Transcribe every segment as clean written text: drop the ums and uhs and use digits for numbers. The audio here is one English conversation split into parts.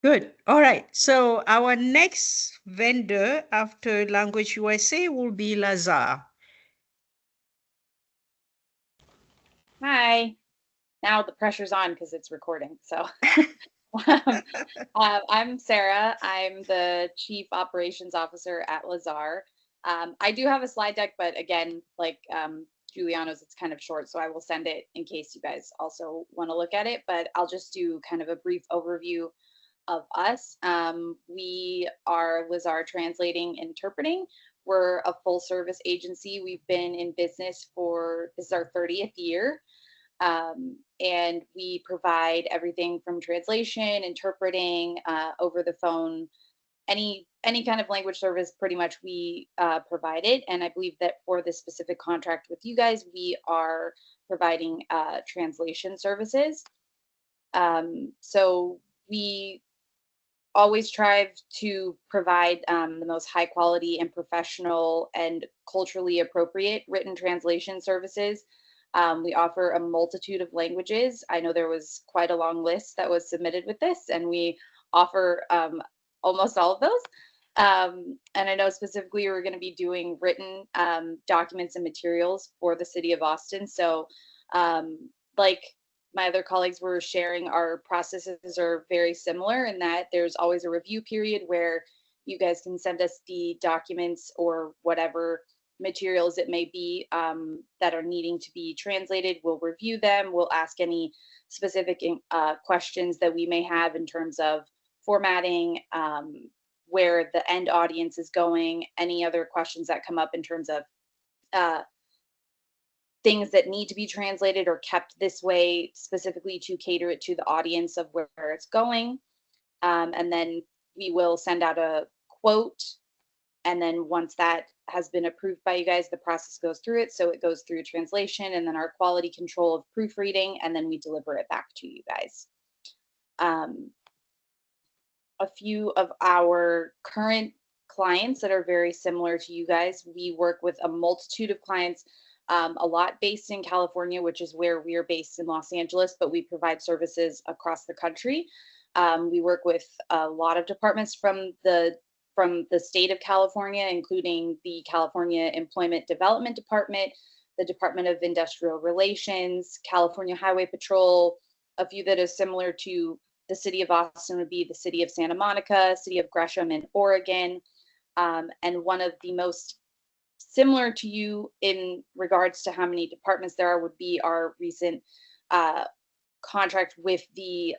Good. All right. So our next vendor after Language USA will be Lazar. Hi. Now the pressure's on because it's recording. So I'm Sarah. I'm the Chief Operations Officer at Lazar. I do have a slide deck, but again, like Juliano's, it's kind of short, so I will send it in case you guys also want to look at it. But I'll just do kind of a brief overview of us. We are Lazar Translating Interpreting. We're a full service agency. We've been in business for, this is our 30th year. And we provide everything from translation, interpreting, over the phone, any kind of language service. Pretty much we provide it. And I believe that for this specific contract with you guys, we are providing translation services. So we always strive to provide the most high quality and professional and culturally appropriate written translation services. We offer a multitude of languages. I know there was quite a long list that was submitted with this, and we offer almost all of those. And I know specifically we're going to be doing written documents and materials for the city of Austin. So, like my other colleagues were sharing, our processes are very similar in that there's always a review period where you guys can send us the documents or whatever materials it may be that are needing to be translated. We'll review them. We'll ask any specific questions that we may have in terms of formatting, where the end audience is going, any other questions that come up in terms of uh, things that need to be translated or kept this way specifically to cater it to the audience of where it's going. And then we will send out a quote. And then once that has been approved by you guys, the process goes through it. So it goes through translation and then our quality control of proofreading, and then we deliver it back to you guys. A few of our current clients that are very similar to you guys, we work with a multitude of clients, a lot based in California, which is where we are based in Los Angeles, but we provide services across the country. We work with a lot of departments from the state of California, including the California Employment Development Department, the Department of Industrial Relations, California Highway Patrol. A few that is similar to the city of Austin would be the city of Santa Monica, city of Gresham in Oregon. And one of the most similar to you in regards to how many departments there are would be our recent contract with the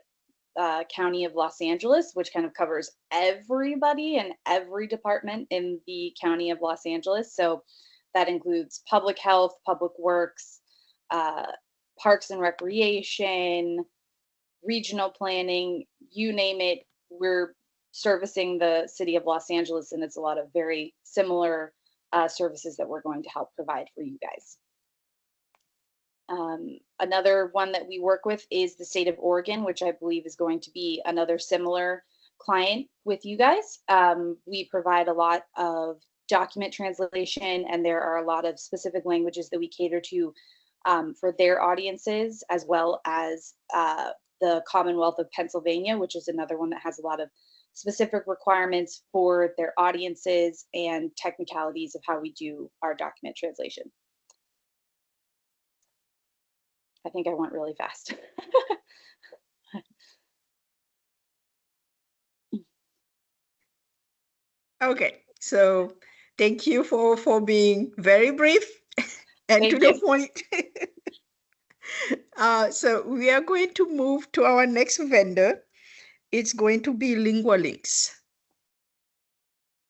County of Los Angeles, which kind of covers everybody and every department in the County of Los Angeles. So that includes public health, public works, parks and recreation, regional planning, you name it. We're servicing the city of Los Angeles, and it's a lot of very similar services that we're going to help provide for you guys. Another one that we work with is the state of Oregon, which I believe is going to be another similar client with you guys. We provide a lot of document translation, and there are a lot of specific languages that we cater to for their audiences, as well as the Commonwealth of Pennsylvania, which is another one that has a lot of specific requirements for their audiences and technicalities of how we do our document translation. I think I went really fast. Okay. So thank you for being very brief and to Thank the you. point. So we are going to move to our next vendor. It's going to be LinguaLinks.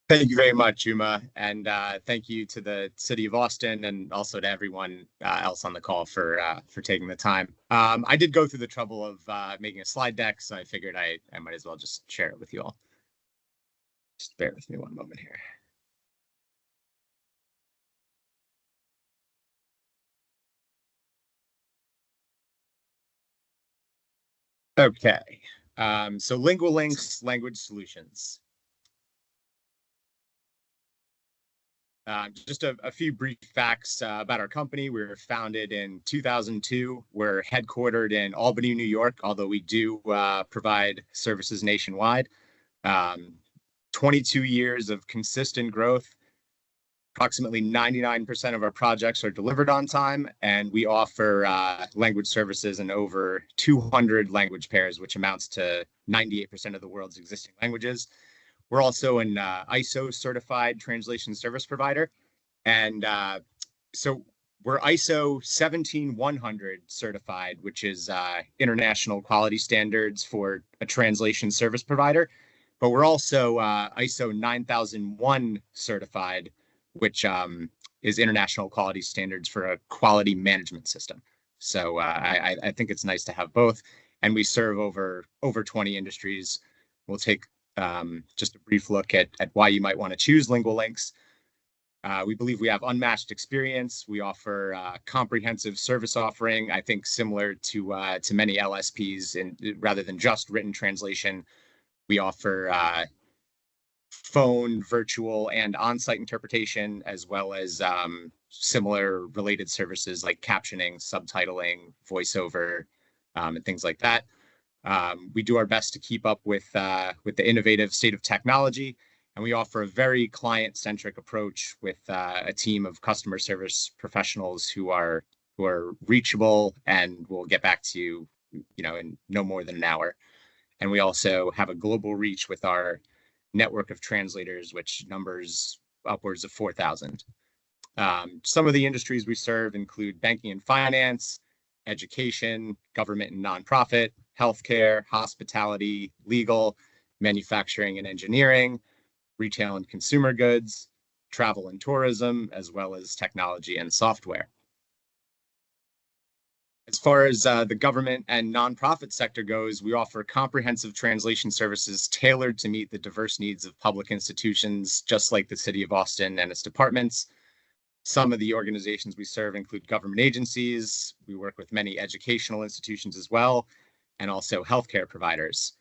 Thank you very much, Juma, and thank you to the City of Austin and also to everyone else on the call for taking the time. I did go through the trouble of making a slide deck, so I figured I might as well just share it with you all. Just bear with me one moment here. Okay, so LinguaLinks Language Solutions. Just a few brief facts about our company. We were founded in 2002. We're headquartered in Albany, New York, although we do provide services nationwide. 22 years of consistent growth. Approximately 99% of our projects are delivered on time, and we offer language services in over 200 language pairs, which amounts to 98% of the world's existing languages. We're also an ISO certified translation service provider. And so we're ISO 17100 certified, which is international quality standards for a translation service provider. But we're also ISO 9001 certified, which is international quality standards for a quality management system. So I think it's nice to have both. And we serve over 20 industries. We'll take just a brief look at why you might want to choose LinguaLinks. We believe we have unmatched experience. We offer comprehensive service offering, I think similar to many LSPs, and rather than just written translation, we offer phone, virtual, and on-site interpretation, as well as similar related services like captioning, subtitling, voiceover, and things like that. We do our best to keep up with the innovative state of technology, and we offer a very client-centric approach with a team of customer service professionals who are reachable and will get back to you, in no more than an hour. And we also have a global reach with our network of translators, which numbers upwards of 4,000. Some of the industries we serve include banking and finance, education, government and nonprofit, healthcare, hospitality, legal, manufacturing and engineering, retail and consumer goods, travel and tourism, as well as technology and software. As far as the government and nonprofit sector goes, we offer comprehensive translation services tailored to meet the diverse needs of public institutions, just like the City of Austin and its departments. Some of the organizations we serve include government agencies. We work with many educational institutions as well, and also healthcare providers.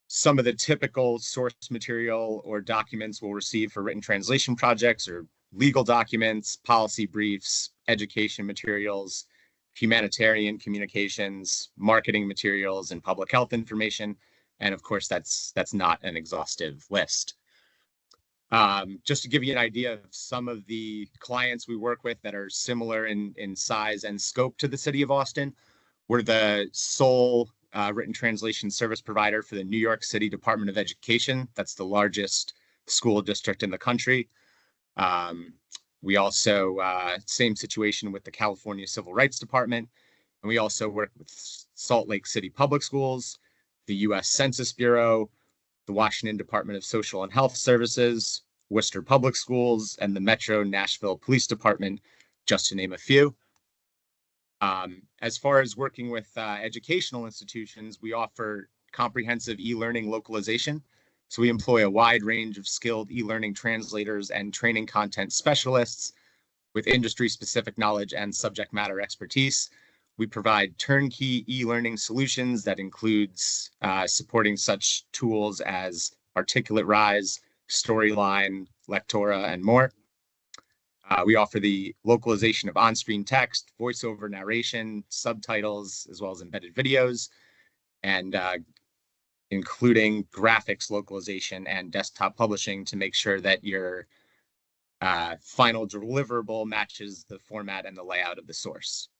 Some of the typical source material or documents we'll receive for written translation projects are legal documents, policy briefs, education materials, humanitarian communications, marketing materials, and public health information. And of course, that's not an exhaustive list. Just to give you an idea of some of the clients we work with that are similar in size and scope to the City of Austin, we're the sole written translation service provider for the New York City Department of Education. That's the largest school district in the country. We also, same situation with the California Civil Rights Department. And we also work with Salt Lake City Public Schools, the US Census Bureau, the Washington Department of Social and Health Services, Worcester Public Schools, and the Metro Nashville Police Department, just to name a few. As far as working with educational institutions, we offer comprehensive e-learning localization. So we employ a wide range of skilled e-learning translators and training content specialists with industry-specific knowledge and subject matter expertise. We provide turnkey e-learning solutions that includes supporting such tools as Articulate Rise, Storyline, Lectora, and more. We offer the localization of on-screen text, voiceover narration, subtitles, as well as embedded videos, and including graphics localization and desktop publishing to make sure that your final deliverable matches the format and the layout of the source.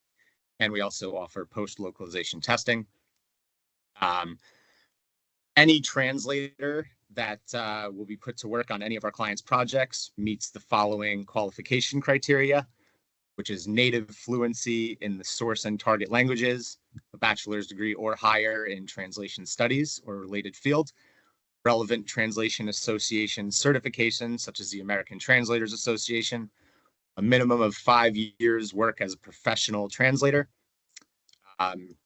And we also offer post-localization testing. Any translator that will be put to work on any of our clients' projects meets the following qualification criteria, which is native fluency in the source and target languages, a bachelor's degree or higher in translation studies or related field, relevant translation association certifications, such as the American Translators Association, a minimum of 5 years work as a professional translator,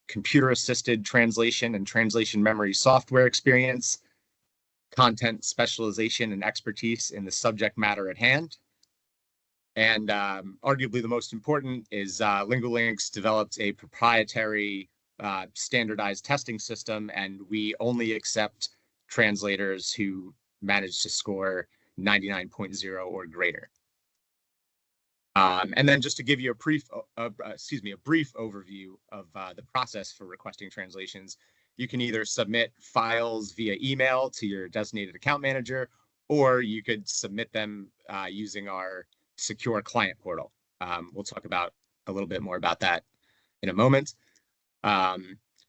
computer-assisted translation and translation memory software experience, content specialization and expertise in the subject matter at hand. And arguably the most important is LinguaLinks developed a proprietary standardized testing system, and we only accept translators who manage to score 99.0 or greater. And then just to give you a brief overview of the process for requesting translations, you can either submit files via email to your designated account manager, or you could submit them using our secure client portal. We'll talk about a little bit more about that in a moment.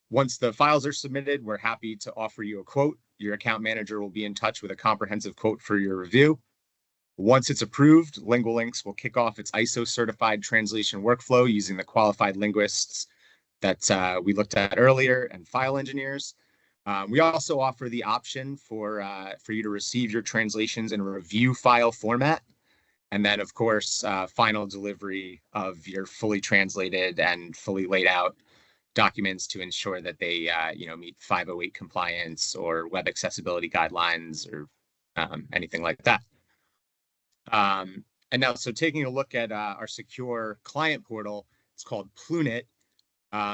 Once the files are submitted, we're happy to offer you a quote. Your account manager will be in touch with a comprehensive quote for your review. Once it's approved, LinguaLinks will kick off its ISO certified translation workflow using the qualified linguists that we looked at earlier and file engineers. We also offer the option for you to receive your translations in a review file format. And then, of course, final delivery of your fully translated and fully laid out documents to ensure that they meet 508 compliance or web accessibility guidelines or anything like that. And now, so taking a look at our secure client portal, it's called Plunit.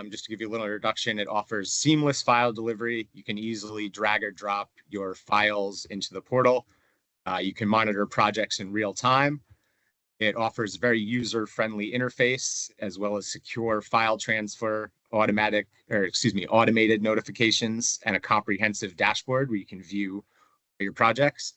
Just to give you a little introduction, it offers seamless file delivery. You can easily drag or drop your files into the portal. You can monitor projects in real time. It offers very user-friendly interface, as well as secure file transfer, automated notifications, and a comprehensive dashboard where you can view your projects.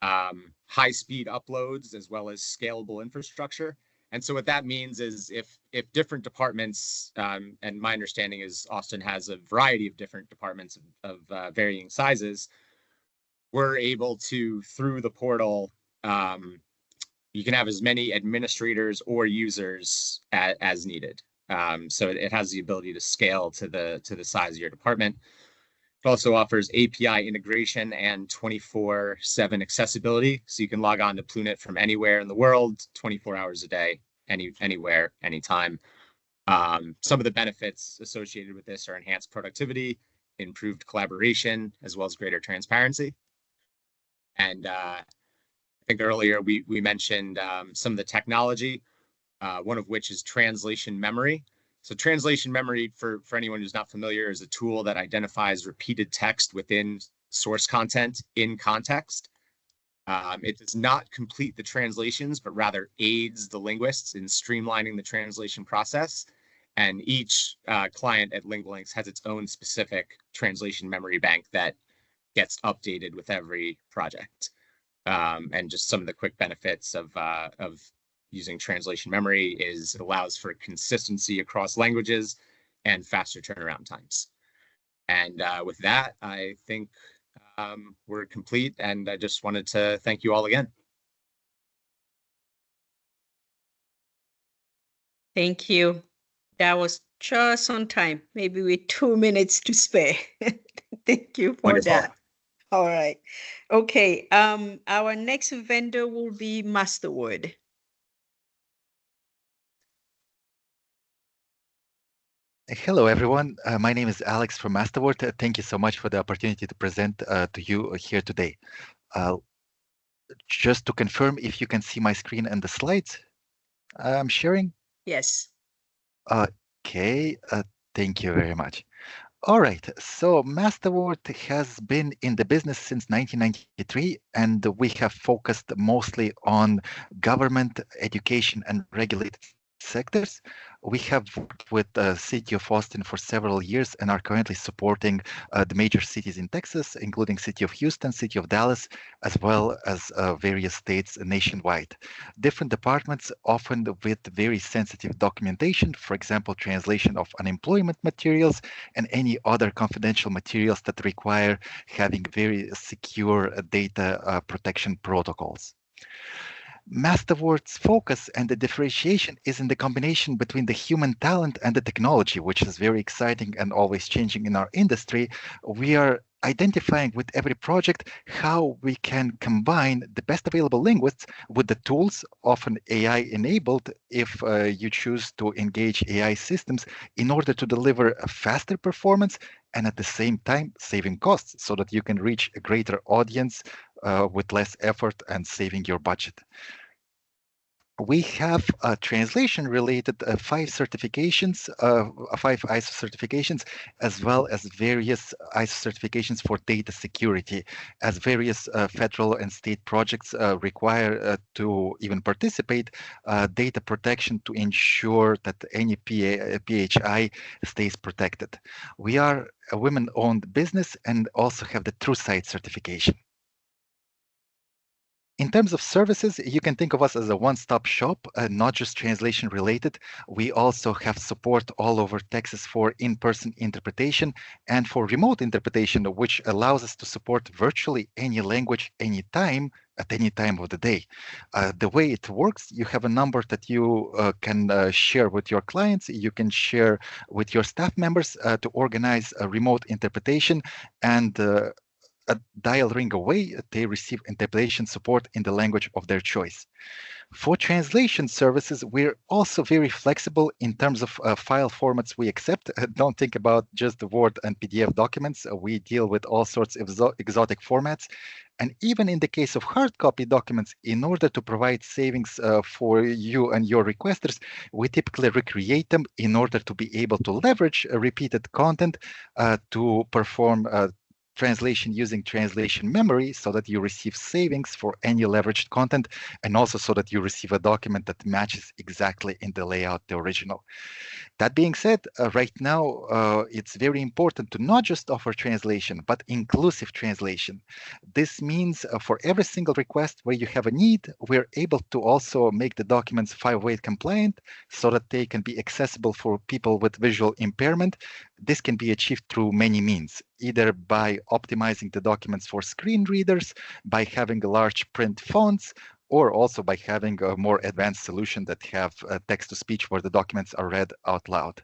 High-speed uploads, as well as scalable infrastructure. And so what that means is if different departments, and my understanding is Austin has a variety of different departments of varying sizes, we're able to, through the portal, you can have as many administrators or users as needed. So it has the ability to scale to the size of your department. It also offers API integration and 24/7 accessibility. So you can log on to Plunit from anywhere in the world, 24 hours a day, anywhere, anytime. Some of the benefits associated with this are enhanced productivity, improved collaboration, as well as greater transparency. And I think earlier we mentioned some of the technology, one of which is translation memory. So translation memory, for anyone who's not familiar, is a tool that identifies repeated text within source content in context. It does not complete the translations, but rather aids the linguists in streamlining the translation process. And each client at LinguaLinks has its own specific translation memory bank that gets updated with every project. And just some of the quick benefits of using translation memory is it allows for consistency across languages and faster turnaround times. And with that, I think we're complete, and I just wanted to thank you all again. Thank you. That was just on time, maybe with 2 minutes to spare. Thank you for Wonderful. that. All right. Okay. Our next vendor will be Masterword. Hello, everyone. My name is Alex from Masterword. Thank you so much for the opportunity to present to you here today. Just to confirm if you can see my screen and the slides I'm sharing. Yes. Okay, thank you very much. All right, so Masterword has been in the business since 1993, and we have focused mostly on government, education, and regulated sectors. We have worked with the city of Austin for several years and are currently supporting the major cities in Texas, including city of Houston, city of Dallas, as well as various states nationwide. Different departments, often with very sensitive documentation, for example, translation of unemployment materials and any other confidential materials that require having very secure data protection protocols. Masterword's focus and the differentiation is in the combination between the human talent and the technology, which is very exciting and always changing in our industry. We are identifying with every project how we can combine the best available linguists with the tools, often AI enabled, if you choose to engage AI systems, in order to deliver a faster performance and at the same time saving costs so that you can reach a greater audience with less effort and saving your budget. we have translation-related 5 ISO certifications, as well as various ISO certifications for data security, as various federal and state projects require to even participate data protection to ensure that any PHI stays protected. We are a women-owned business and also have the TrueSight certification. In terms of services, you can think of us as a one-stop shop, not just translation related. We also have support all over Texas for in-person interpretation and for remote interpretation, which allows us to support virtually any language, anytime, at any time of the day. The way it works, you have a number that you can share with your clients. You can share with your staff members to organize a remote interpretation, and a dial ring away, they receive interpretation support in the language of their choice. For translation services, we're also very flexible in terms of file formats we accept. Don't think about just the Word and PDF documents. We deal with all sorts of exotic formats. And even in the case of hard copy documents, in order to provide savings for you and your requesters, we typically recreate them in order to be able to leverage repeated content to perform translation using translation memory, so that you receive savings for any leveraged content, and also so that you receive a document that matches exactly in the layout the original. That being said, right now it's very important to not just offer translation, but inclusive translation. This means for every single request where you have a need, we're able to also make the documents 508 compliant so that they can be accessible for people with visual impairment. This can be achieved through many means, either by optimizing the documents for screen readers, by having large print fonts, or also by having a more advanced solution that have text-to-speech where the documents are read out loud.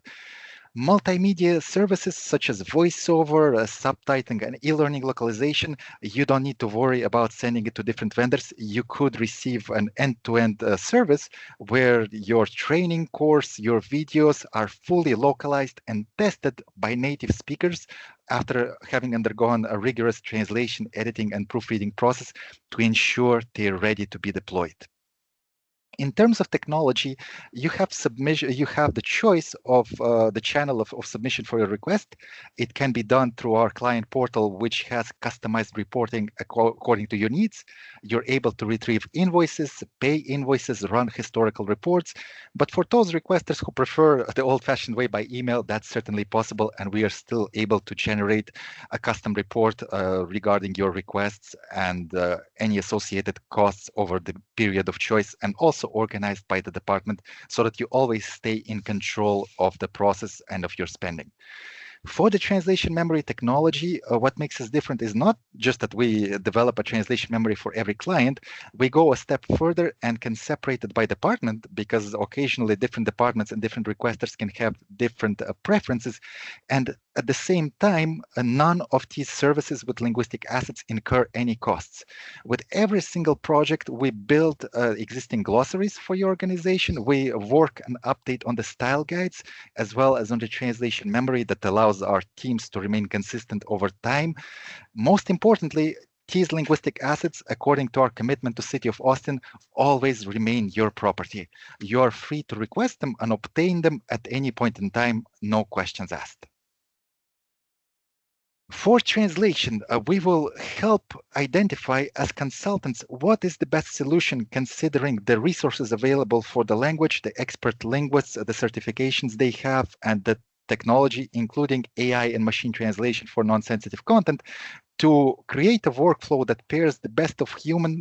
Multimedia services such as voiceover, subtitling, and e-learning localization, you don't need to worry about sending it to different vendors. You could receive an end-to-end service where your training course, your videos are fully localized and tested by native speakers after having undergone a rigorous translation, editing, and proofreading process to ensure they're ready to be deployed. In terms of technology, you have submission. You have the choice of the channel of submission for your request. It can be done through our client portal, which has customized reporting according to your needs. You're able to retrieve invoices, pay invoices, run historical reports. But for those requesters who prefer the old-fashioned way by email, that's certainly possible, and we are still able to generate a custom report regarding your requests and any associated costs over the period of choice, and also organized by the department so that you always stay in control of the process and of your spending. For the translation memory technology, what makes us different is not just that we develop a translation memory for every client. We go a step further and can separate it by department, because occasionally different departments and different requesters can have different preferences. And at the same time, none of these services with linguistic assets incur any costs. With every single project, we build existing glossaries for your organization. We work and update on the style guides, as well as on the translation memory that allows our teams to remain consistent over time. Most importantly, these linguistic assets, according to our commitment to City of Austin, always remain your property. You are free to request them and obtain them at any point in time, no questions asked. For translation, we will help identify as consultants what is the best solution considering the resources available for the language, the expert linguists, the certifications they have, and the technology, including AI and machine translation for non-sensitive content, to create a workflow that pairs the best of human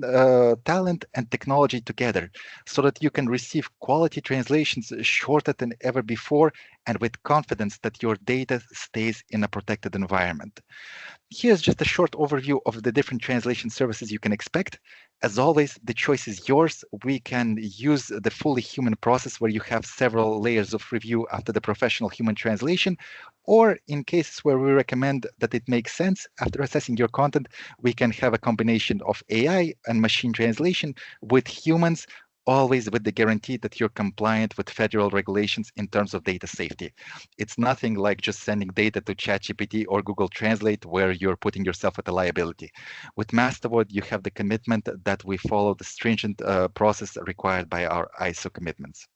talent and technology together so that you can receive quality translations shorter than ever before and with confidence that your data stays in a protected environment. Here's just a short overview of the different translation services you can expect. As always, the choice is yours. We can use the fully human process where you have several layers of review after the professional human translation, or in cases where we recommend that it makes sense, after assessing your content, we can have a combination of AI and machine translation with humans, always with the guarantee that you're compliant with federal regulations in terms of data safety. It's nothing like just sending data to ChatGPT or Google Translate where you're putting yourself at a liability. With Masterword, you have the commitment that we follow the stringent process required by our ISO commitments.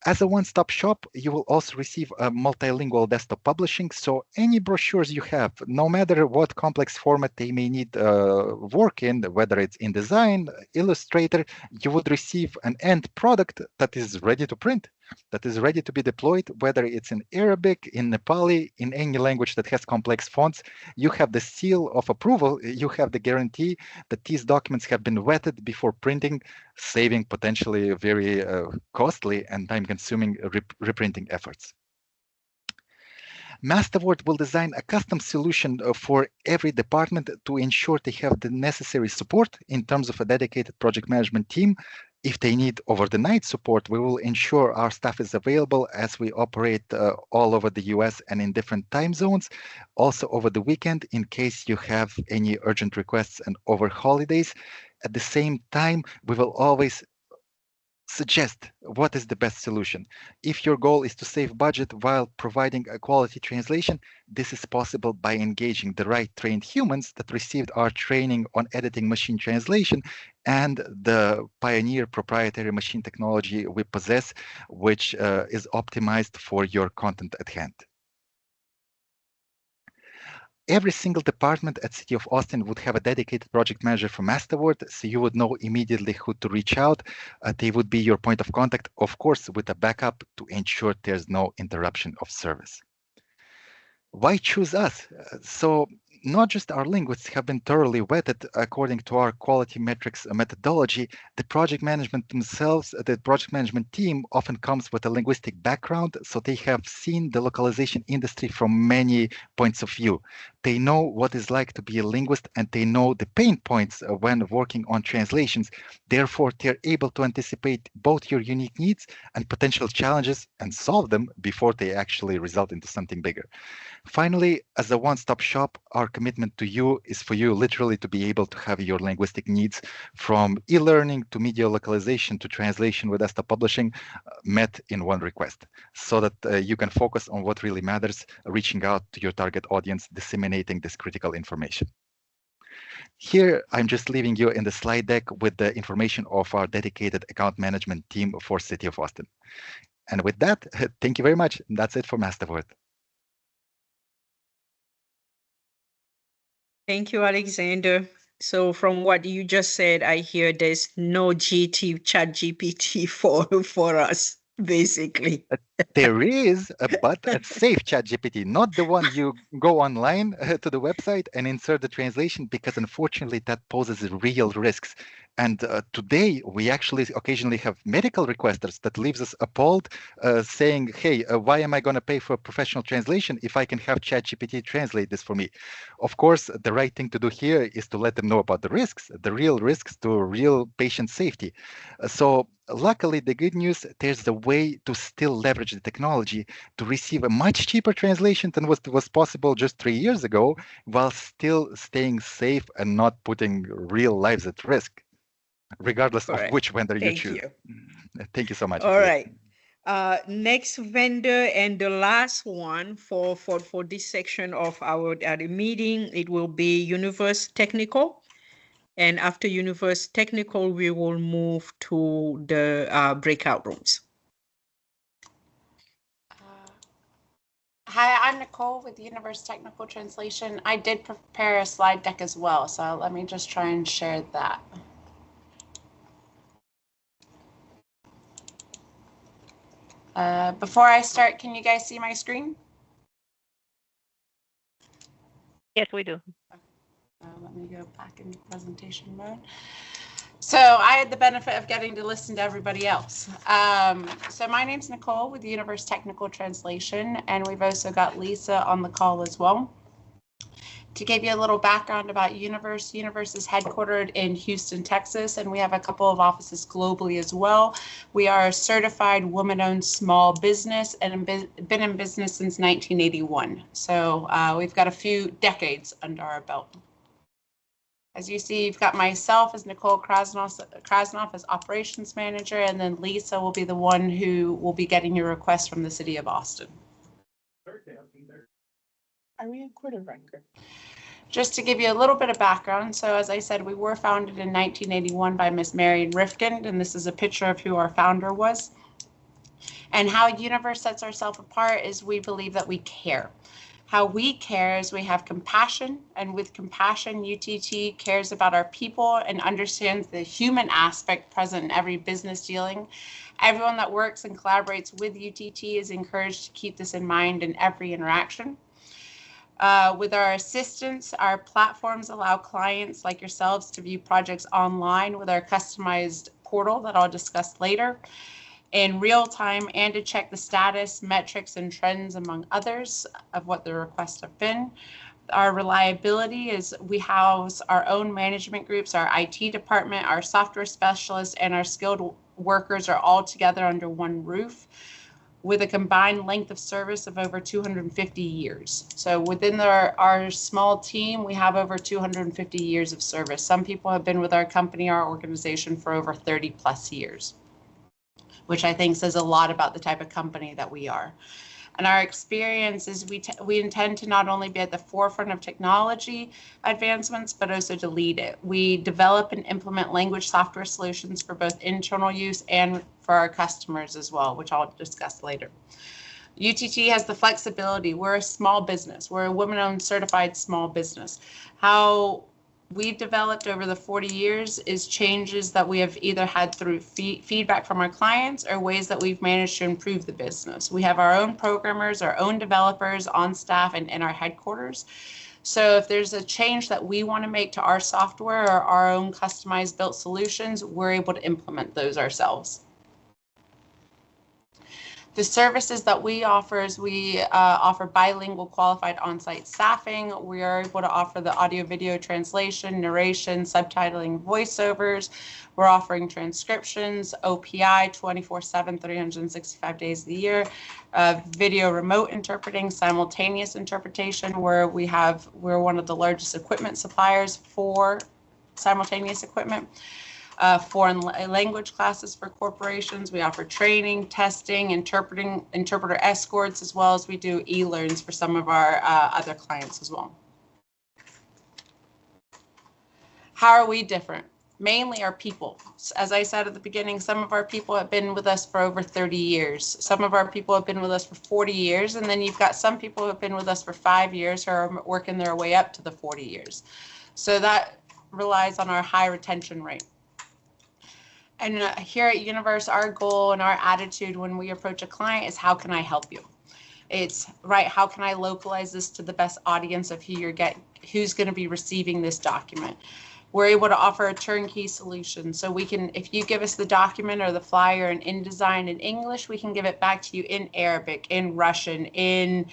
As a one-stop shop, you will also receive a multilingual desktop publishing, so any brochures you have, no matter what complex format they may need work in, whether it's InDesign, Illustrator, you would receive an end product that is ready to print, that is ready to be deployed, whether it's in Arabic, in Nepali, in any language that has complex fonts. You have the seal of approval, you have the guarantee that these documents have been vetted before printing, saving potentially very costly and time-consuming reprinting efforts. Masterword will design a custom solution for every department to ensure they have the necessary support in terms of a dedicated project management team. If they need over-the-night support, we will ensure our staff is available as we operate all over the US and in different time zones. Also over the weekend, in case you have any urgent requests and over holidays. At the same time, we will always suggest what is the best solution. If your goal is to save budget while providing a quality translation, this is possible by engaging the right trained humans that received our training on editing machine translation and the pioneer proprietary machine technology we possess, which is optimized for your content at hand. Every single department at City of Austin would have a dedicated project manager for Masterword, so you would know immediately who to reach out. They would be your point of contact, of course, with a backup to ensure there's no interruption of service. Why choose us? So not just our linguists have been thoroughly vetted according to our quality metrics methodology, the project management themselves, the project management team often comes with a linguistic background, so they have seen the localization industry from many points of view. They know what it's like to be a linguist and they know the pain points when working on translations. Therefore, they're able to anticipate both your unique needs and potential challenges and solve them before they actually result into something bigger. Finally, as a one-stop shop, our commitment to you is for you literally to be able to have your linguistic needs from e-learning to media localization to translation with desktop publishing met in one request, so that you can focus on what really matters, reaching out to your target audience, disseminating this critical information. Here, I'm just leaving you in the slide deck with the information of our dedicated account management team for City of Austin. And with that, thank you very much. That's it for Masterword. Thank you, Alexander. So from what you just said, I hear there's no ChatGPT for us, basically. There is, but a safe ChatGPT, not the one you go online to the website and insert the translation, because unfortunately that poses real risks. And today we actually occasionally have medical requesters that leaves us appalled, saying, hey, why am I going to pay for a professional translation if I can have ChatGPT translate this for me? Of course, the right thing to do here is to let them know about the risks, the real risks to real patient safety. So luckily, the good news, there's a way to still leverage the technology to receive a much cheaper translation than was possible just 3 years ago, while still staying safe and not putting real lives at risk, regardless of which vendor you choose. Thank you so much. All right. Next vendor and the last one for this section of our meeting, it will be Universe Technical. And after Universe Technical, we will move to the breakout rooms. Hi, I'm Nicole with Universe Technical Translation. I did prepare a slide deck as well, so let me just try and share that. Before I start, can you guys see my screen? Yes, we do. Let me go back into presentation mode. So I had the benefit of getting to listen to everybody else. So my name's Nicole with Universe Technical Translation, and we've also got Lisa on the call as well. To give you a little background about Universe, Universe is headquartered in Houston, Texas, and we have a couple of offices globally as well. We are a certified woman-owned small business and been in business since 1981. So we've got a few decades under our belt. As you see, you've got myself as Nicole Krasnoff as Operations Manager, and then Lisa will be the one who will be getting your request from the City of Austin. Are we in quarter record? Just to give you a little bit of background, so as I said, we were founded in 1981 by Miss Marion Rifkind, and this is a picture of who our founder was. And how Universe sets ourselves apart is we believe that we care. How we care is we have compassion, and with compassion, UTT cares about our people and understands the human aspect present in every business dealing. Everyone that works and collaborates with UTT is encouraged to keep this in mind in every interaction. With our assistance, our platforms allow clients like yourselves to view projects online with our customized portal that I'll discuss later in real time, and to check the status, metrics, and trends, among others, of what the requests have been. Our reliability is we house our own management groups, our IT department, our software specialists, and our skilled workers are all together under one roof with a combined length of service of over 250 years. So within our small team, we have over 250 years of service. Some people have been with our company, our organization, for over 30 plus years, which I think says a lot about the type of company that we are. And our experience is we intend to not only be at the forefront of technology advancements, but also to lead it. We develop and implement language software solutions for both internal use and for our customers as well, which I'll discuss later. UTT has the flexibility. We're a small business. We're a women-owned certified small business. How we've developed over the 40 years is changes that we have either had through feedback from our clients or ways that we've managed to improve the business. We have our own programmers, our own developers on staff and in our headquarters. So if there's a change that we want to make to our software or our own customized built solutions, we're able to implement those ourselves. The services that we offer is we offer bilingual qualified on-site staffing. We are able to offer the audio-video translation, narration, subtitling, voiceovers. We're offering transcriptions, OPI 24/7, 365 days of the year, video remote interpreting, simultaneous interpretation, where we're one of the largest equipment suppliers for simultaneous equipment. Foreign language classes for corporations. We offer training, testing, interpreter escorts, as well as we do e-learns for some of our other clients as well. How are we different? Mainly our people. As I said at the beginning, some of our people have been with us for over 30 years. Some of our people have been with us for 40 years. And then you've got some people who have been with us for 5 years who are working their way up to the 40 years. So that relies on our high retention rate. And here at Universe, our goal and our attitude when we approach a client is, how can I help you? It's right, how can I localize this to the best audience of who's going to be receiving this document? We're able to offer a turnkey solution. So we can, if you give us the document or the flyer in InDesign in English, we can give it back to you in Arabic, in Russian, in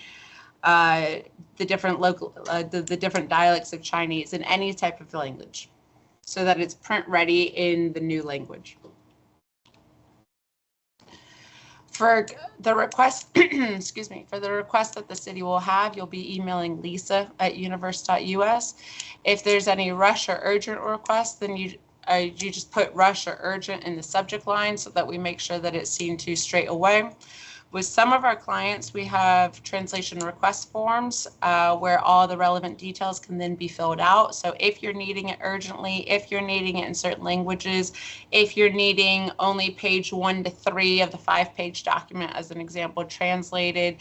the different the different dialects of Chinese, in any type of language, so that it's print ready in the new language. For the request, excuse me, for the request that the city will have, you'll be emailing lisa@universe.us. If there's any rush or urgent requests, then you just put rush or urgent in the subject line so that we make sure that it's seen to straight away. With some of our clients, we have translation request forms where all the relevant details can then be filled out. So if you're needing it urgently, if you're needing it in certain languages, if you're needing only page 1 to 3 of the 5-page document, as an example, translated,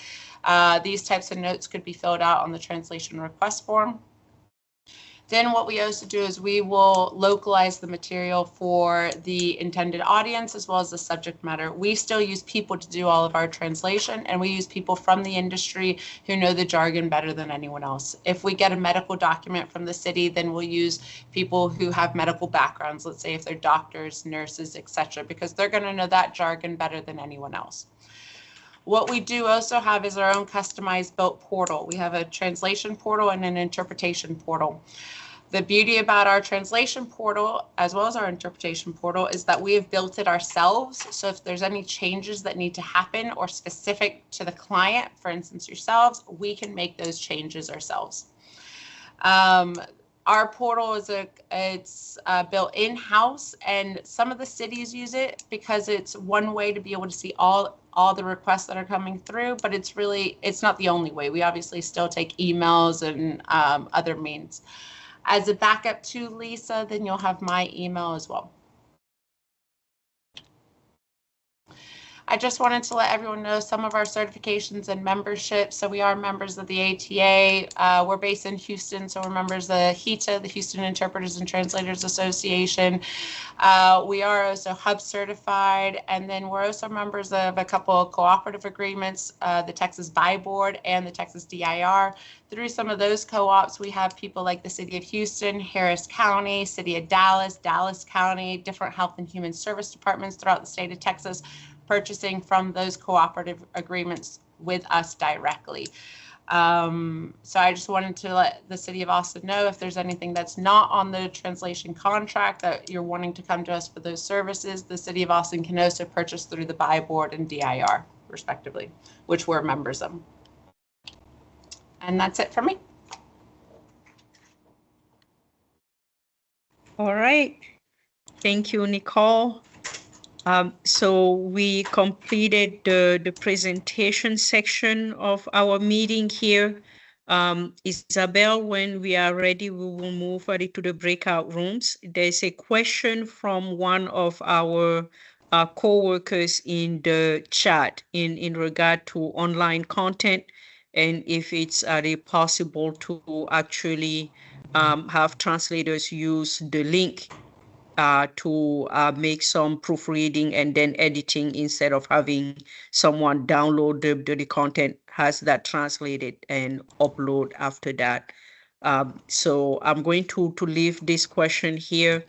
these types of notes could be filled out on the translation request form. Then what we also do is we will localize the material for the intended audience as well as the subject matter. We still use people to do all of our translation, and we use people from the industry who know the jargon better than anyone else. If we get a medical document from the city, then we'll use people who have medical backgrounds, let's say if they're doctors, nurses, etc., because they're going to know that jargon better than anyone else. What we do also have is our own customized built portal. We have a translation portal and an interpretation portal. The beauty about our translation portal, as well as our interpretation portal, is that we have built it ourselves. So if there's any changes that need to happen or specific to the client, for instance yourselves, we can make those changes ourselves. our portal is built in-house, and some of the cities use it because it's one way to be able to see all the requests that are coming through, but it's not the only way. We obviously still take emails and other means. As a backup to Lisa, then you'll have my email as well. I just wanted to let everyone know some of our certifications and memberships. So we are members of the ATA. We're based in Houston, so we're members of HITA, the Houston Interpreters and Translators Association. We are also Hub certified, and then we're also members of a couple of cooperative agreements, the Texas Buy Board and the Texas DIR. Through some of those co-ops, we have people like the City of Houston, Harris County, City of Dallas, Dallas County, different health and human service departments throughout the state of Texas, purchasing from those cooperative agreements with us directly. So I just wanted to let the City of Austin know if there's anything that's not on the translation contract that you're wanting to come to us for those services, the City of Austin can also purchase through the Buy Board and DIR, respectively, which we're members of. And that's it for me. All right. Thank you, Nicole. So we completed the presentation section of our meeting here. Isabel, when we are ready, we will move to the breakout rooms. There's a question from one of our co-workers in the chat in regard to online content, and if it's possible to actually have translators use the link to make some proofreading and then editing instead of having someone download the content, has that translated and upload after that. So I'm going to leave this question here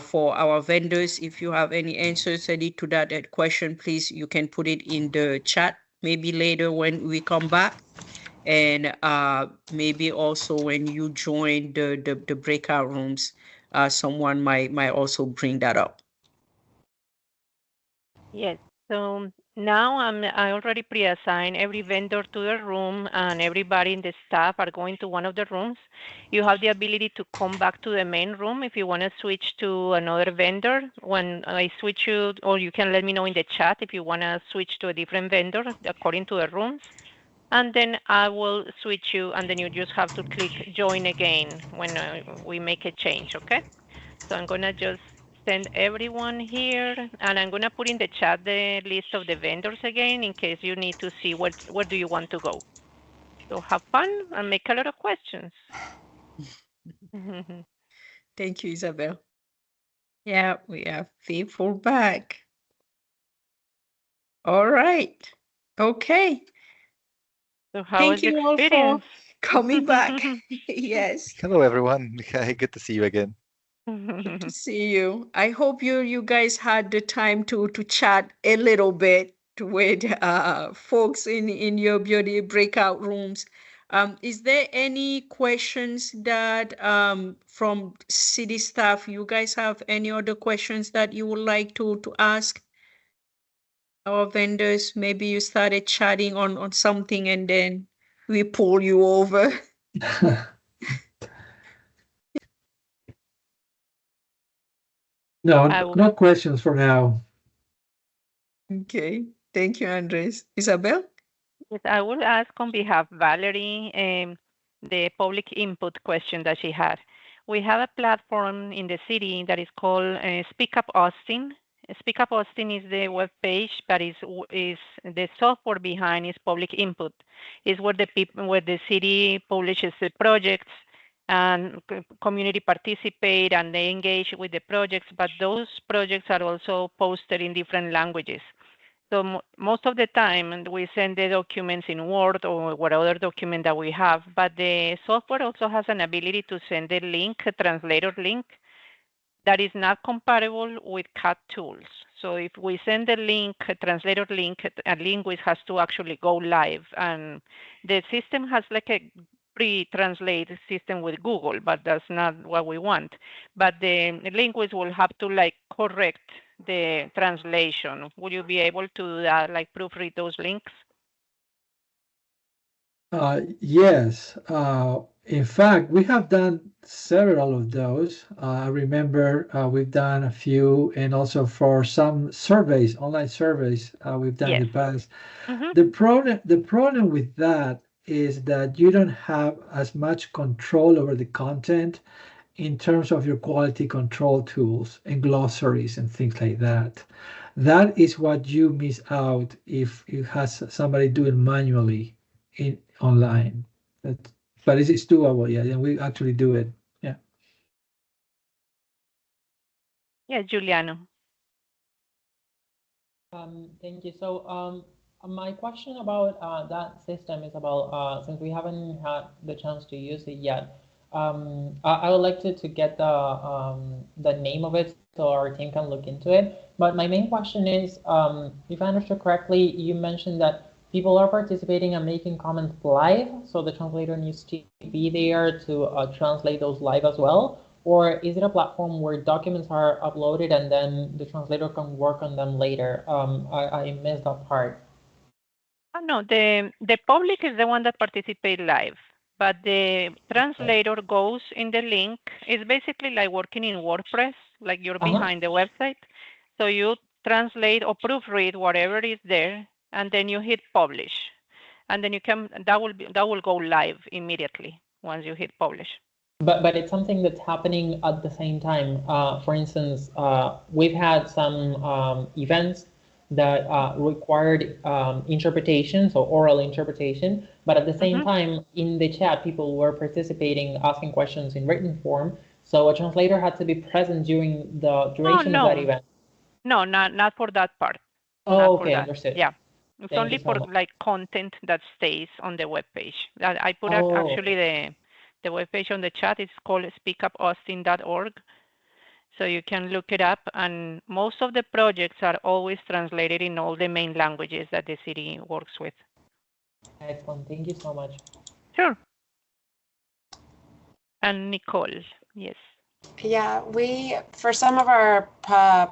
for our vendors. If you have any answers to that question, please, you can put it in the chat, maybe later when we come back. And maybe also when you join the breakout rooms, someone might also bring that up. Yes. So now I already pre-assigned every vendor to the room, and everybody in the staff are going to one of the rooms. You have the ability to come back to the main room if you want to switch to another vendor. When I switch you, or you can let me know in the chat if you want to switch to a different vendor according to the rooms. And then I will switch you, and then you just have to click join again when we make a change, okay? So I'm gonna just send everyone here, and I'm gonna put in the chat the list of the vendors again in case you need to see where do you want to go. So have fun and make a lot of questions. Thank you, Isabel. Yeah, we have people back. All right. Okay. So how Thank was the you all experience? for coming back. Yes. Hello, everyone. Hi, good to see you again. Good to see you. I hope you guys had the time to chat a little bit with folks in your beauty breakout rooms. Is there any questions that from city staff? You guys have any other questions that you would like to ask our vendors? Maybe you started chatting on something and then we pull you over. No, no questions for now. Okay, thank you, Andres. Isabel? Yes, I will ask on behalf of Valerie the public input question that she had. We have a platform in the city that is called Speak Up Austin. Speak Up Austin is the web page, but is the software behind is public input. Is where the city publishes the projects and community participate and they engage with the projects, but those projects are also posted in different languages. So most of the time we send the documents in Word or whatever document that we have, but the software also has an ability to send a link, a translator link, that is not compatible with CAT tools. So if we send a link, a translator link, a linguist has to actually go live. And the system has like a pre-translate system with Google, but that's not what we want. But the linguist will have to like correct the translation. Will you be able to do that, like proofread those links? Yes. In fact, we have done several of those. I remember we've done a few, and also for some surveys, online surveys, we've done in the Yes. past. Mhm. The problem with that is that you don't have as much control over the content in terms of your quality control tools and glossaries and things like that. That is what you miss out if you has somebody do it manually in online. But it's doable, yeah, and we actually do it. Yeah. Yeah, Giuliano. Thank you. So, my question about that system is about since we haven't had the chance to use it yet, I would like to get the name of it so our team can look into it. But my main question is, if I understood correctly, you mentioned that people are participating and making comments live, so the translator needs to be there to translate those live as well. Or is it a platform where documents are uploaded and then the translator can work on them later? I missed that part. Oh, no, the public is the one that participate live, but the translator goes in the link. It's basically like working in WordPress, like you're behind the website. So you translate or proofread whatever is there, and then you hit publish, and then you can that will go live immediately once you hit publish. But it's something that's happening at the same time. For instance, we've had some events that required interpretation, so oral interpretation, but at the same time in the chat, people were participating, asking questions in written form. So a translator had to be present during the duration of that event. No, not for that part. Oh, okay, understood. Yeah. It's Thank only you so for much. like content that stays on the web page. I put actually the web page on the chat. It's called speakupaustin.org. So you can look it up, and most of the projects are always translated in all the main languages that the city works with. Excellent. Thank you so much. Sure. And Nicole, yes. Yeah, for some of our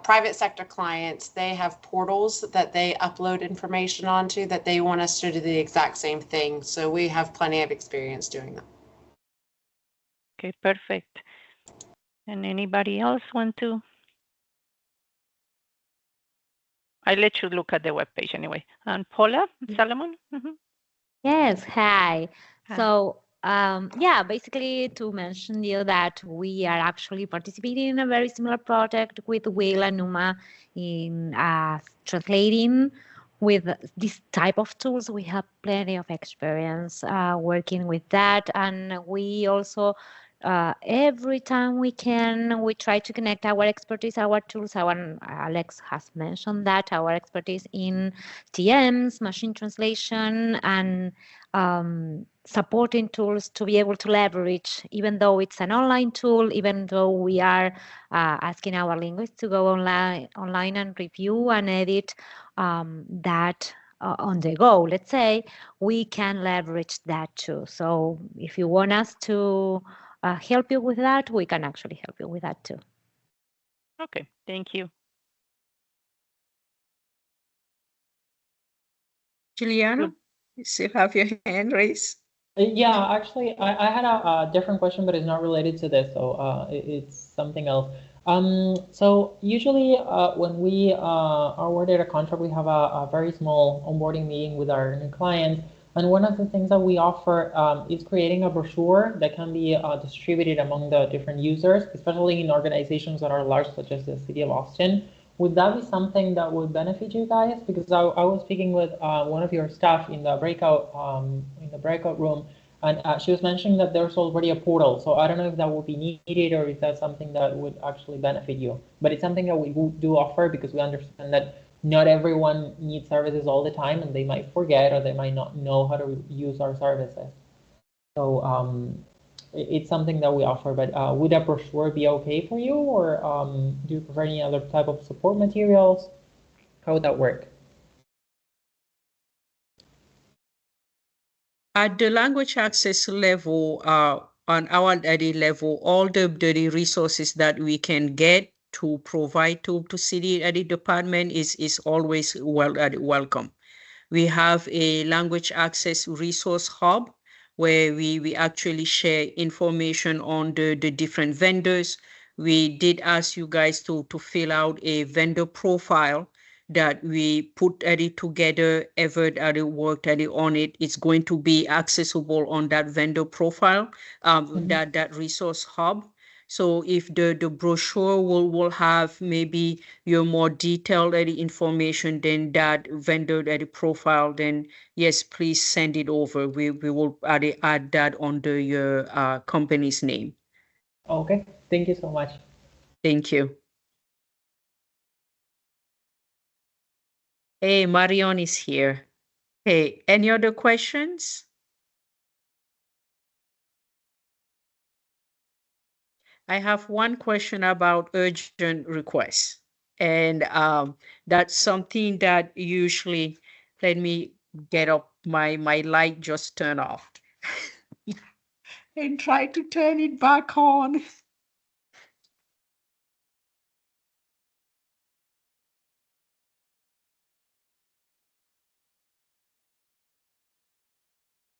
private sector clients, they have portals that they upload information onto that they want us to do the exact same thing. So we have plenty of experience doing that. Okay, perfect. And anybody else want to? I'll let you look at the webpage anyway. And Paula Salomon? Yes, hi. So, yeah, basically to mention you that we are actually participating in a very similar project with Will and Numa in translating with this type of tools. We have plenty of experience working with that, and we also every time we can, we try to connect our expertise, our tools. Alex has mentioned that our expertise in TMs, machine translation, and supporting tools to be able to leverage, even though it's an online tool, even though we are asking our linguists to go online and review and edit that on the go, let's say, we can leverage that too. So if you want us to help you with that, we can actually help you with that too. Okay, thank you. Giuliano, you still have your hand raised? Yeah, actually, I had a different question, but it's not related to this, so it's something else. So usually when we are awarded a contract, we have a very small onboarding meeting with our new clients. And one of the things that we offer is creating a brochure that can be distributed among the different users, especially in organizations that are large, such as the City of Austin. Would that be something that would benefit you guys? Because I was speaking with one of your staff in the breakout room, and she was mentioning that there's already a portal. So I don't know if that would be needed or if that's something that would actually benefit you. But it's something that we do offer because we understand that not everyone needs services all the time, and they might forget or they might not know how to use our services. So it's something that we offer, but would a brochure be okay for you, or do you prefer any other type of support materials? How would that work? At the language access level, on our level, all the resources that we can get to provide to city edit department is always welcome. We have a language access resource hub where we actually share information on the different vendors. We did ask you guys to fill out a vendor profile that we put it together, Everett worked on it. It's going to be accessible on that vendor profile, that resource hub. So if the brochure will have maybe your more detailed information than that vendor profile, then yes, please send it over. We will add that under your company's name. Okay, thank you so much. Thank you. Hey, Marion is here. Hey, any other questions? I have one question about urgent requests. And that's something that usually, let me get up, my light just turned off. And try to turn it back on.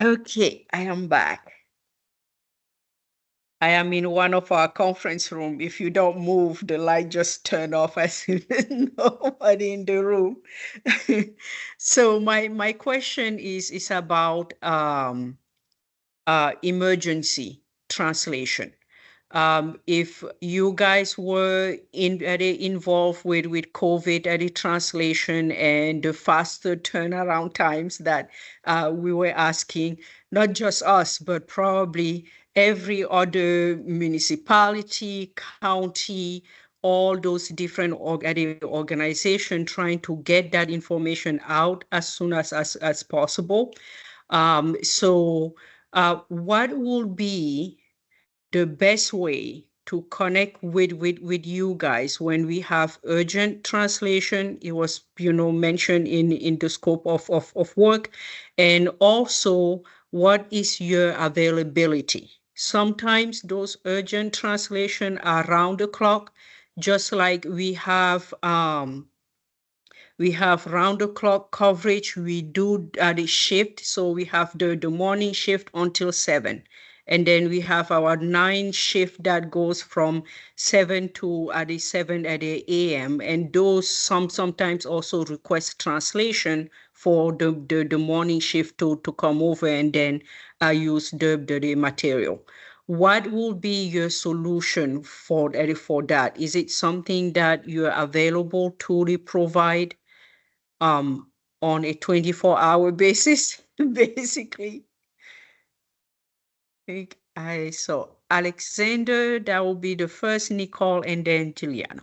Okay, I am back. I am in one of our conference room. If you don't move, the light just turned off as if there's nobody in the room. So my question is about emergency translation. If you guys were involved with COVID translation and the faster turnaround times that we were asking, not just us, but probably every other municipality, county, all those different organizations trying to get that information out as soon as possible. So what will be the best way to connect with you guys when we have urgent translation? It was, mentioned in the scope of work. And also, what is your availability? Sometimes those urgent translation are around the clock, just like we have round the clock coverage. We do the shift. So we have the morning shift until 7. And then we have our 9 shift that goes from 7 to 7 a.m. And those sometimes also request translation for the morning shift to come over and then use the material. What will be your solution for that? Is it something that you're available to provide on a 24-hour basis, basically? I saw Alexander, that will be the first, Nicole, and then Giuliano.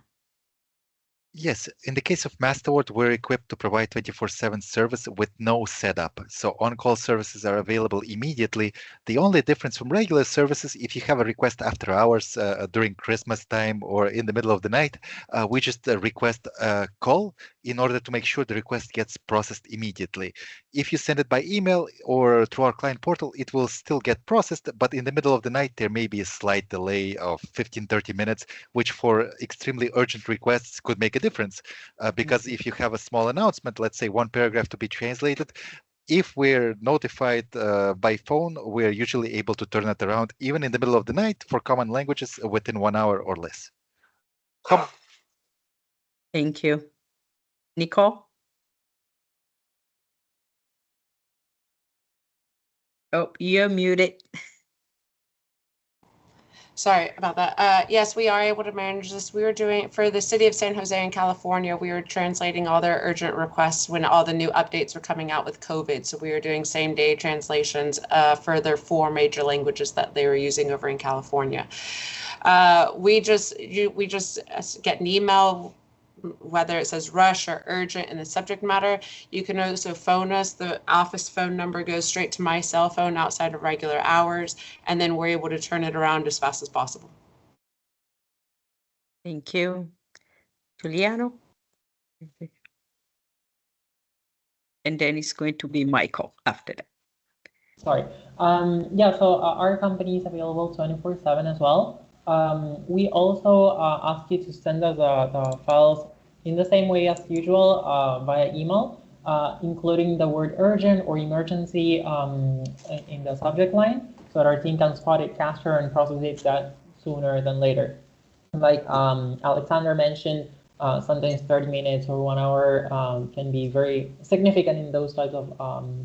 Yes, in the case of Masterword, we're equipped to provide 24/7 service with no setup. So on-call services are available immediately. The only difference from regular services, if you have a request after hours during Christmas time or in the middle of the night, we just request a call in order to make sure the request gets processed immediately. If you send it by email or through our client portal, it will still get processed, but in the middle of the night, there may be a slight delay of 15-30 minutes, which for extremely urgent requests could make a difference. Because if you have a small announcement, let's say one paragraph to be translated, if we're notified by phone, we're usually able to turn it around even in the middle of the night for common languages within 1 hour or less. Thank you. Nicole? Oh, you're muted. Sorry about that. Yes, we are able to manage this. We were doing, for the city of San Jose in California, we were translating all their urgent requests when all the new updates were coming out with COVID. So we were doing same day translations for their 4 major languages that they were using over in California. We just get an email, whether it says rush or urgent in the subject matter. You can also phone us. The office phone number goes straight to my cell phone outside of regular hours, and then we're able to turn it around as fast as possible. Thank you. Giuliano? And then it's going to be Michael after that. Sorry. Yeah, so our company is available 24/7 as well. We also ask you to send us the files in the same way as usual via email. including the word urgent or emergency in the subject line, so that our team can spot it faster and process it that sooner than later. Like Alexander mentioned, sometimes 30 minutes or 1 hour can be very significant in those types of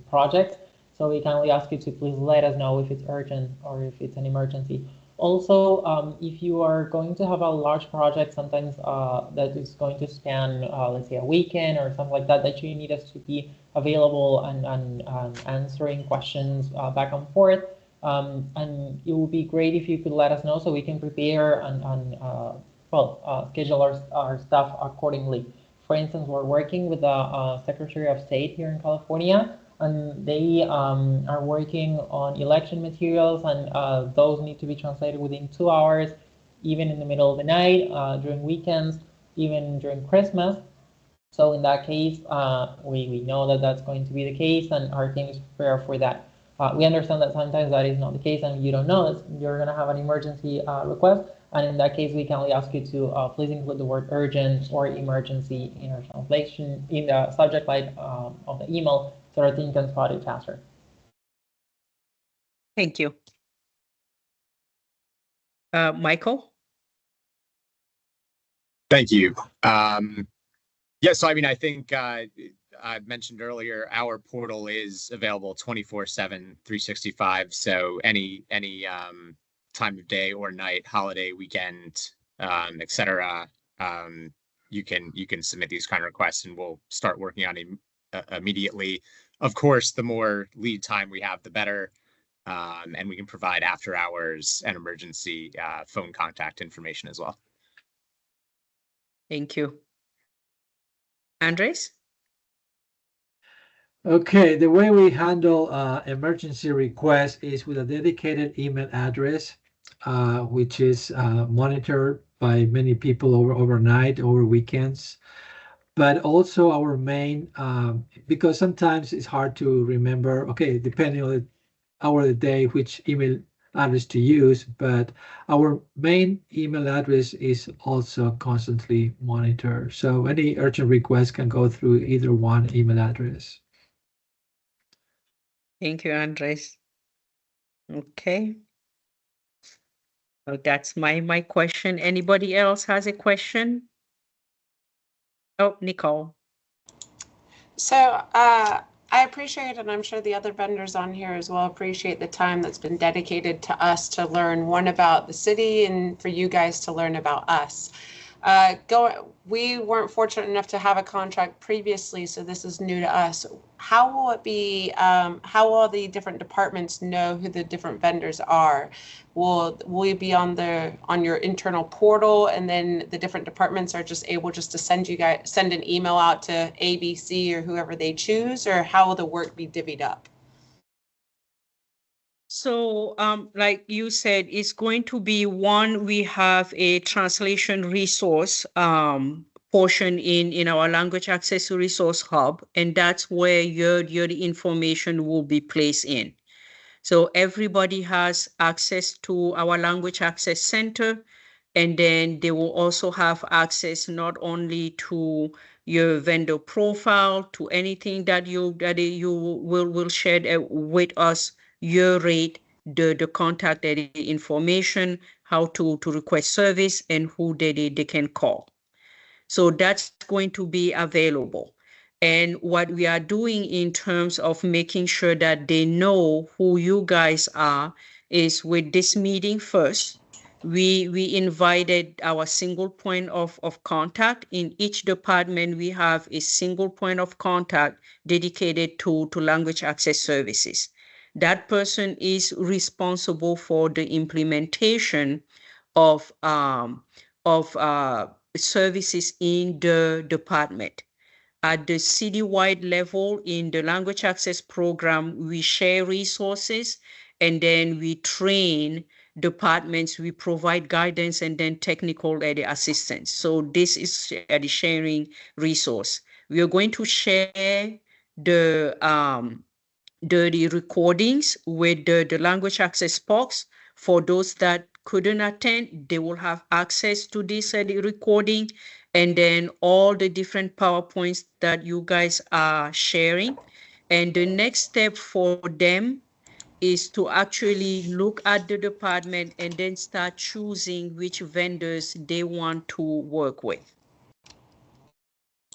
projects. So we kindly ask you to please let us know if it's urgent or if it's an emergency. Also, if you are going to have a large project, sometimes that is going to span, let's say, a weekend or something like that, that you need us to be available and answering questions back and forth. And it would be great if you could let us know so we can prepare and schedule our stuff accordingly. For instance, we're working with the Secretary of State here in California, and they are working on election materials, and those need to be translated within 2 hours, even in the middle of the night, during weekends, even during Christmas. So in that case, we know that that's going to be the case, and our team is prepared for that. We understand that sometimes that is not the case, and you don't know that you're going to have an emergency request. And in that case, we can only ask you to please include the word urgent or emergency in our translation in the subject line of the email, so our team can spot it faster. Thank you. Michael? Thank you. Yeah, so I mean, I think I mentioned earlier, our portal is available 24/7, 365. So any time of day or night, holiday, weekend, etc. You can submit these kind of requests, and we'll start working on it immediately. Of course, the more lead time we have, the better, and we can provide after hours and emergency phone contact information as well. Thank you. Andres? Okay, the way we handle emergency requests is with a dedicated email address, which is monitored by many people overnight, over weekends. But also our main, because sometimes it's hard to remember, okay, depending on the hour of the day, which email address to use, but our main email address is also constantly monitored. So any urgent request can go through either one email address. Thank you, Andres. Okay. Well, that's my question. Anybody else has a question? Oh, Nicole. So I appreciate, and I'm sure the other vendors on here as well appreciate the time that's been dedicated to us to learn one about the city and for you guys to learn about us. We weren't fortunate enough to have a contract previously, so this is new to us. How will it be? How will the different departments know who the different vendors are? Will we be on your internal portal, and then the different departments are just able to send an email out to ABC or whoever they choose, or how will the work be divvied up? So, like you said, it's going to be one, we have a translation resource portion in our language access resource hub, and that's where your information will be placed in. So everybody has access to our language access center, and then they will also have access not only to your vendor profile, to anything that you will share with us, your rate, the contact information, how to request service, and who they can call. So that's going to be available. And what we are doing in terms of making sure that they know who you guys are is with this meeting first, we invited our single point of contact. In each department, we have a single point of contact dedicated to language access services. That person is responsible for the implementation of services in the department. At the citywide level, in the language access program, we share resources, and then we train departments, we provide guidance, and then technical assistance. So this is the sharing resource. We are going to share the recordings with the language access box. For those that couldn't attend, they will have access to this recording, and then all the different PowerPoints that you guys are sharing. And the next step for them is to actually look at the department and then start choosing which vendors they want to work with.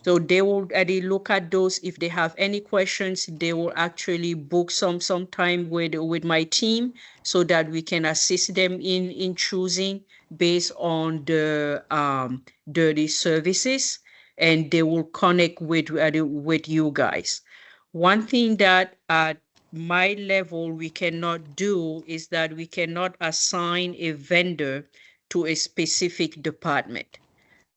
So they will look at those. If they have any questions, they will actually book some time with my team so that we can assist them in choosing based on the services, and they will connect with you guys. One thing that at my level we cannot do is that we cannot assign a vendor to a specific department.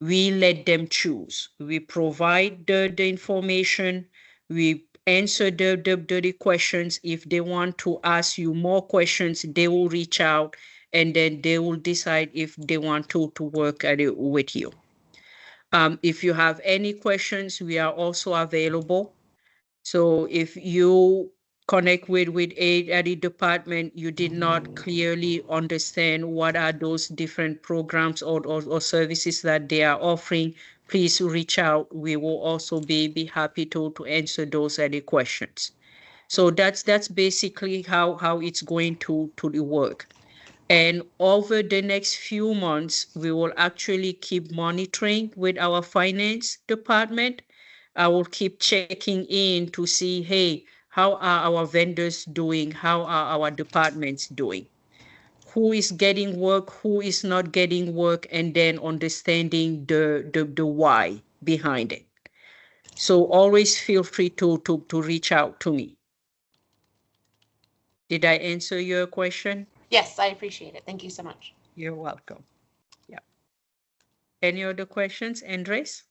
We let them choose. We provide the information. We answer the questions. If they want to ask you more questions, they will reach out, and then they will decide if they want to work with you. If you have any questions, we are also available. So if you connect with a department, you did not clearly understand what are those different programs or services that they are offering, please reach out. We will also be happy to answer those questions. So that's basically how it's going to work. And over the next few months, we will actually keep monitoring with our finance department. I will keep checking in to see, hey, how are our vendors doing? How are our departments doing? Who is getting work? Who is not getting work? And then understanding the why behind it. So always feel free to reach out to me. Did I answer your question? Yes, I appreciate it. Thank you so much. You're welcome. Yeah. Any other questions, Andres?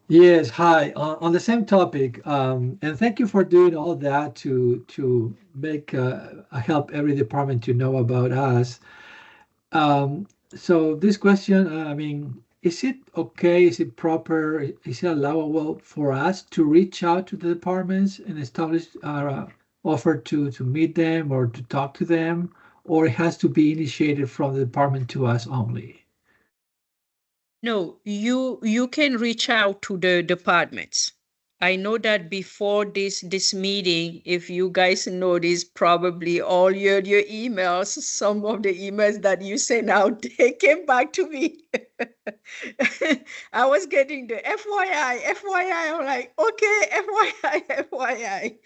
Yes, hi. On the same topic, and thank you for doing all that to make help every department to know about us. So this question, I mean, is it okay? Is it proper? Is it allowable for us to reach out to the departments and establish offer to meet them or to talk to them, or it has to be initiated from the department to us only? No, you can reach out to the departments. I know that before this meeting, if you guys notice, probably all your emails, some of the emails that you sent out, they came back to me. I was getting the FYI. I'm like, okay, FYI.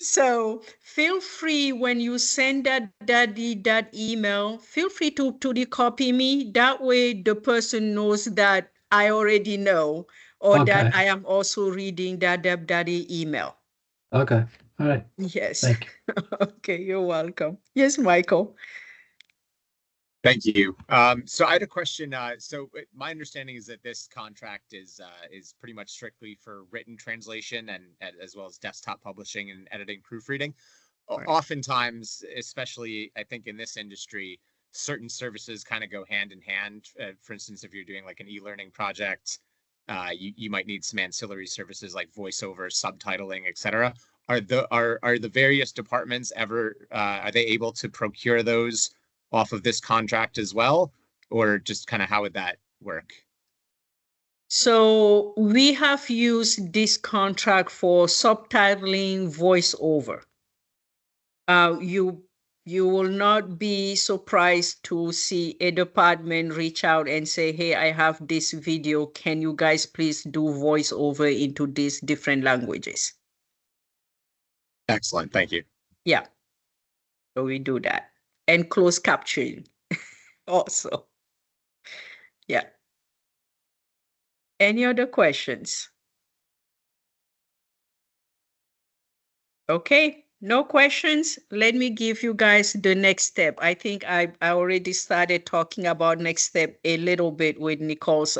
So feel free when you send that email, feel free to copy me. That way the person knows that I already know, or Okay. that I am also reading that email. Okay. All right. Yes. Thank you. Okay, you're welcome. Yes, Michael. Thank you. So I had a question. So my understanding is that this contract is pretty much strictly for written translation and as well as desktop publishing and editing, proofreading. Right. Oftentimes, especially I think in this industry, certain services kind of go hand in hand. For instance, if you're doing like an e-learning project, you might need some ancillary services like voiceover, subtitling, etc. Are the various departments ever are they able to procure those off of this contract as well, or just kind of how would that work? So we have used this contract for subtitling voiceover. You will not be surprised to see a department reach out and say, hey, I have this video. Can you guys please do voiceover into these different languages? Excellent. Thank you. Yeah. So we do that. And closed captioning also. Yeah. Any other questions? Okay, no questions. Let me give you guys the next step. I think I already started talking about next step a little bit with Nicole's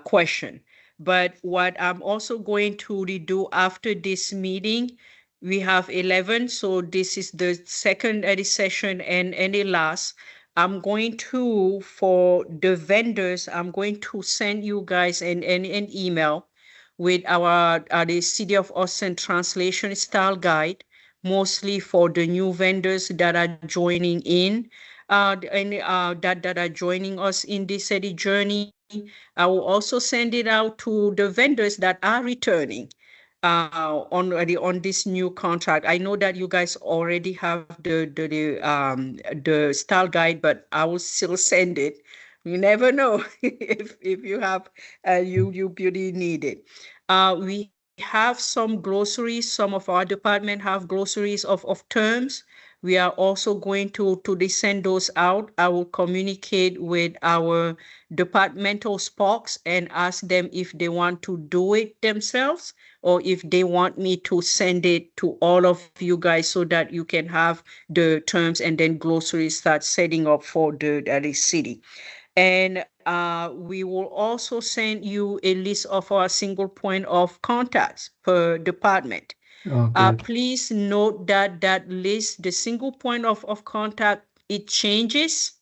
question. But what I'm also going to do after this meeting, we have 11, so this is the second session and the last. I'm going to, for the vendors, I'm going to send you guys an email with our the City of Austin translation style guide, mostly for the new vendors that are joining in. that are joining us in this city journey. I will also send it out to the vendors that are returning on this new contract. I know that you guys already have the style guide, but I will still send it. You never know if you have you beauty need it. We have some glossaries. Some of our department have glossaries of terms. We are also going to send those out. I will communicate with our departmental spokes and ask them if they want to do it themselves or if they want me to send it to all of you guys so that you can have the terms and then glossaries start setting up for the city. And we will also send you a list of our single point of contacts per department. Please note that that list, the single point of contact, it changes.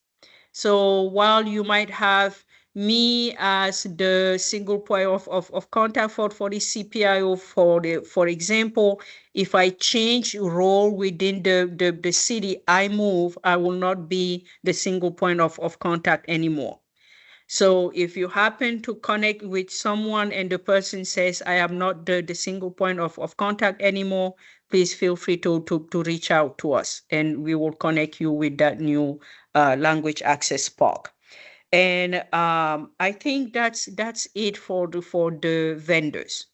So while you might have me as the single point of contact for the CPIO, for example, if I change role within the city I move, I will not be the single point of contact anymore. So if you happen to connect with someone and the person says, I am not the single point of contact anymore, please feel free to reach out to us and we will connect you with that new language access POC. And I think that's it for the vendors.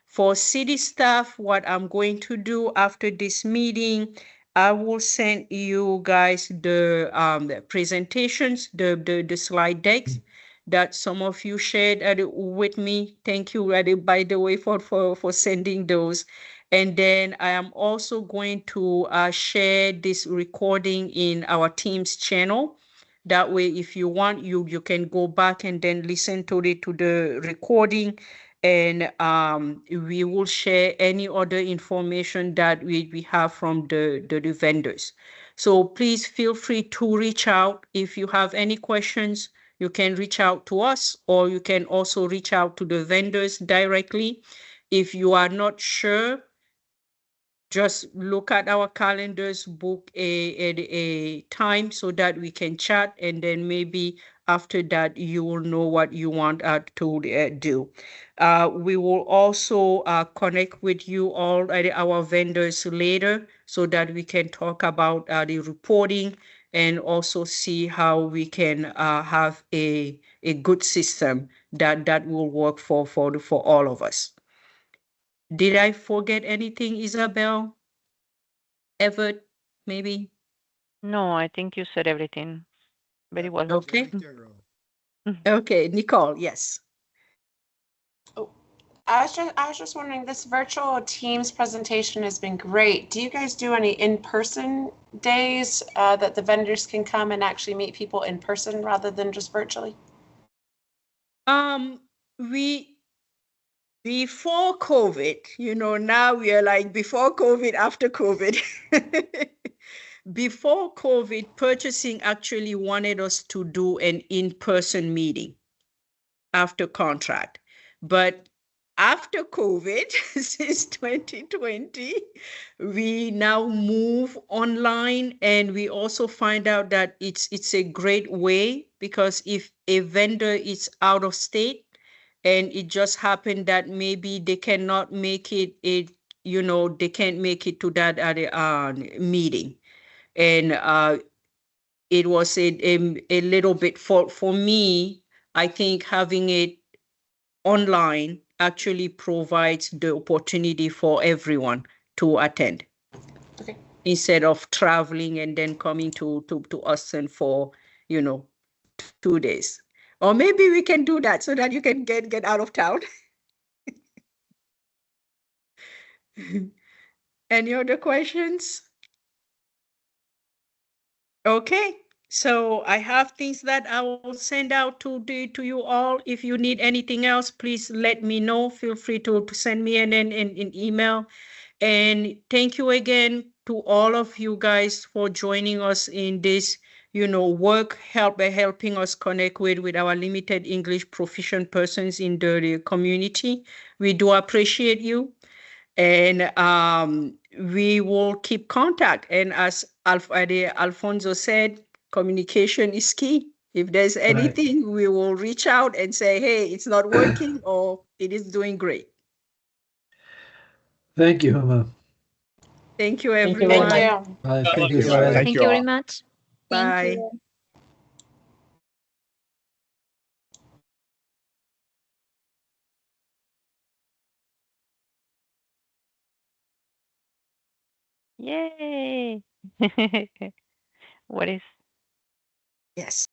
For city staff, what I'm going to do after this meeting, I will send you guys the presentations, the slide decks that some of you shared with me. Thank you, by the way, for sending those. And then I am also going to share this recording in our Teams channel. That way, if you want, you can go back and then listen to the recording. And we will share any other information that we have from the vendors. So please feel free to reach out. If you have any questions, you can reach out to us, or you can also reach out to the vendors directly. If you are not sure, just look at our calendars, book a time so that we can chat, and then maybe after that you will know what you want to do. We will also connect with you all, our vendors, later so that we can talk about the reporting and also see how we can have a good system that will work for all of us. Did I forget anything, Isabel? Everett, maybe? No, I think you said everything very well. Okay. Okay, Nicole, yes. Oh, I was just wondering, this virtual Teams presentation has been great. Do you guys do any in-person days that the vendors can come and actually meet people in person rather than just virtually? Before COVID, now we are like before COVID, after COVID. Before COVID, purchasing actually wanted us to do an in-person meeting after contract. But after COVID, since 2020, we now move online, and we also find out that it's a great way, because if a vendor is out of state and it just happened that maybe they cannot make it, they can't make it to that meeting. And it was a little bit for me, I think having it online actually provides the opportunity for everyone to attend. Okay. Instead of traveling and then coming to Austin for 2 days. Or maybe we can do that so that you can get out of town. Any other questions? Okay, so I have things that I will send out to you all. If you need anything else, please let me know. Feel free to send me an email. And thank you again to all of you guys for joining us in this, work, helping us connect with our limited English proficient persons in the community. We do appreciate you. And we will keep contact. And as Alfonso said, communication is key. If there's anything, we will reach out and say, hey, it's not working or it is doing great. Thank you, Huma. Thank you, Thank you everyone. very Thank much. you. Bye. Thank Thank you. you, Isabel. Thank Thank you you very all. much. Bye. Yay! What is? Yes.